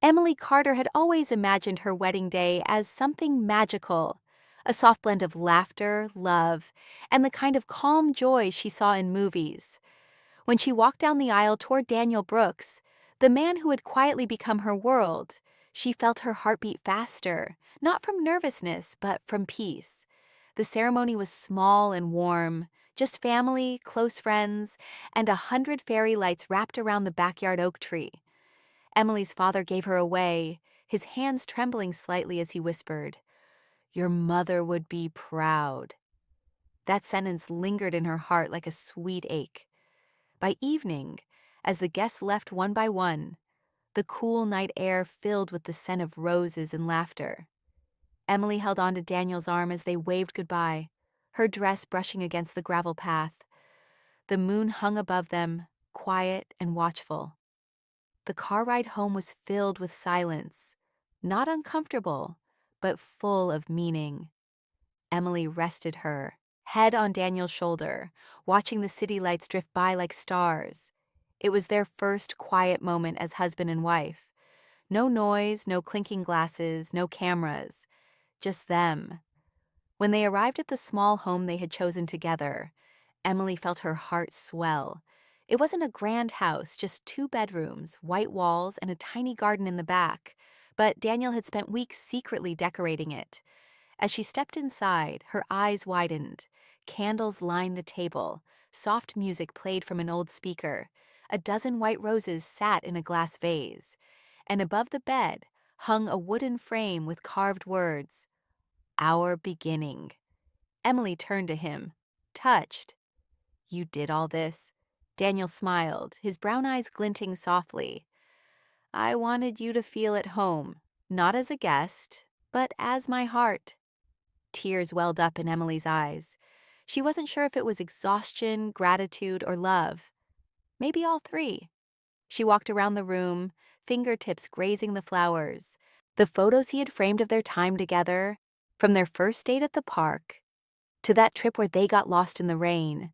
Emily Carter had always imagined her wedding day as something magical, a soft blend of laughter, love, and the kind of calm joy she saw in movies. When she walked down the aisle toward Daniel Brooks, the man who had quietly become her world, she felt her heartbeat faster, not from nervousness, but from peace. The ceremony was small and warm, just family, close friends, and 100 fairy lights wrapped around the backyard oak tree. Emily's father gave her away, his hands trembling slightly as he whispered, "Your mother would be proud." That sentence lingered in her heart like a sweet ache. By evening, as the guests left one by one, the cool night air filled with the scent of roses and laughter. Emily held on to Daniel's arm as they waved goodbye, her dress brushing against the gravel path. The moon hung above them, quiet and watchful. The car ride home was filled with silence, not uncomfortable, but full of meaning. Emily rested her, head on Daniel's shoulder, watching the city lights drift by like stars. It was their first quiet moment as husband and wife. No noise, no clinking glasses, no cameras, just them. When they arrived at the small home they had chosen together, Emily felt her heart swell. It wasn't a grand house, just 2 bedrooms, white walls, and a tiny garden in the back, but Daniel had spent weeks secretly decorating it. As she stepped inside, her eyes widened. Candles lined the table, soft music played from an old speaker, a dozen white roses sat in a glass vase, and above the bed hung a wooden frame with carved words, "Our beginning." Emily turned to him, touched. "You did all this?" Daniel smiled, his brown eyes glinting softly. "I wanted you to feel at home, not as a guest, but as my heart." Tears welled up in Emily's eyes. She wasn't sure if it was exhaustion, gratitude, or love. Maybe all three. She walked around the room, fingertips grazing the flowers, the photos he had framed of their time together, from their first date at the park to that trip where they got lost in the rain.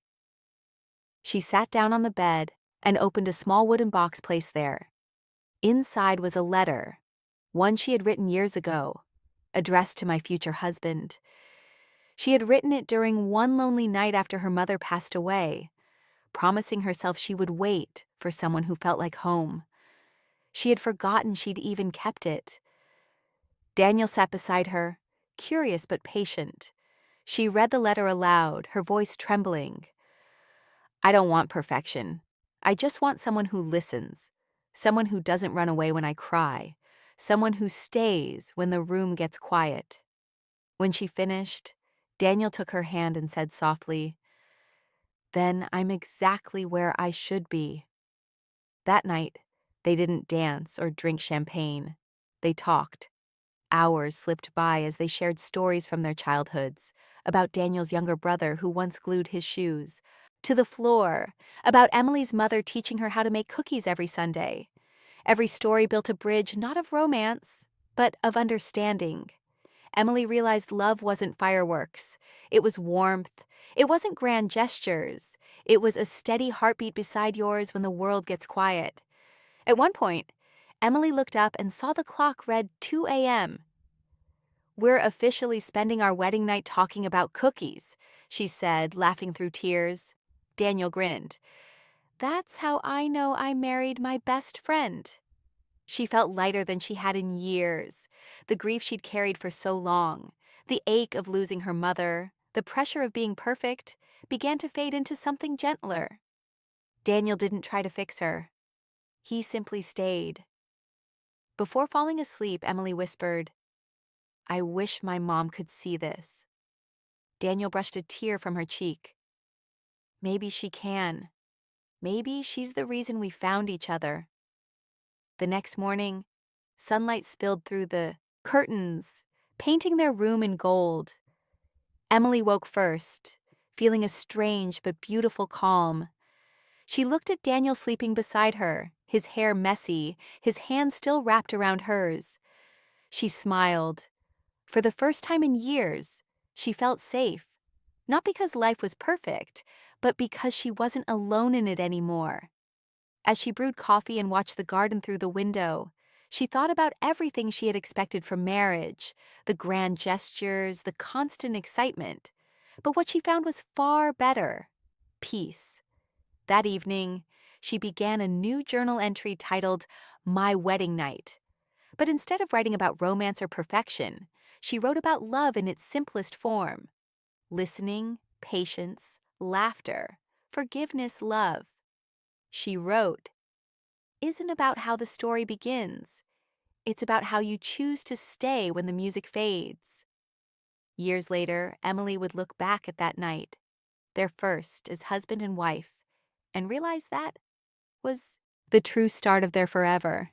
She sat down on the bed and opened a small wooden box placed there. Inside was a letter, one she had written years ago, addressed to my future husband. She had written it during one lonely night after her mother passed away, promising herself she would wait for someone who felt like home. She had forgotten she'd even kept it. Daniel sat beside her, curious but patient. She read the letter aloud, her voice trembling. "I don't want perfection. I just want someone who listens, someone who doesn't run away when I cry, someone who stays when the room gets quiet." When she finished, Daniel took her hand and said softly, "Then I'm exactly where I should be." That night, they didn't dance or drink champagne. They talked. Hours slipped by as they shared stories from their childhoods, about Daniel's younger brother who once glued his shoes to the floor, about Emily's mother teaching her how to make cookies every Sunday. Every story built a bridge not of romance, but of understanding. Emily realized love wasn't fireworks. It was warmth. It wasn't grand gestures. It was a steady heartbeat beside yours when the world gets quiet. At one point, Emily looked up and saw the clock read 2 a.m. "We're officially spending our wedding night talking about cookies," she said, laughing through tears. Daniel grinned. "That's how I know I married my best friend." She felt lighter than she had in years. The grief she'd carried for so long, the ache of losing her mother, the pressure of being perfect, began to fade into something gentler. Daniel didn't try to fix her. He simply stayed. Before falling asleep, Emily whispered, "I wish my mom could see this." Daniel brushed a tear from her cheek. "Maybe she can. Maybe she's the reason we found each other." The next morning, sunlight spilled through the curtains, painting their room in gold. Emily woke first, feeling a strange but beautiful calm. She looked at Daniel sleeping beside her, his hair messy, his hands still wrapped around hers. She smiled. For the first time in years, she felt safe. Not because life was perfect, but because she wasn't alone in it anymore. As she brewed coffee and watched the garden through the window, She thought about everything she had expected from marriage, the grand gestures, the constant excitement. But what she found was far better: peace. That evening, she began a new journal entry titled My Wedding Night. But instead of writing about romance or perfection, she wrote about love in its simplest form: listening, patience, laughter, forgiveness, love. She wrote, "Isn't about how the story begins. It's about how you choose to stay when the music fades." Years later, Emily would look back at that night, their first as husband and wife, and realize that was the true start of their forever.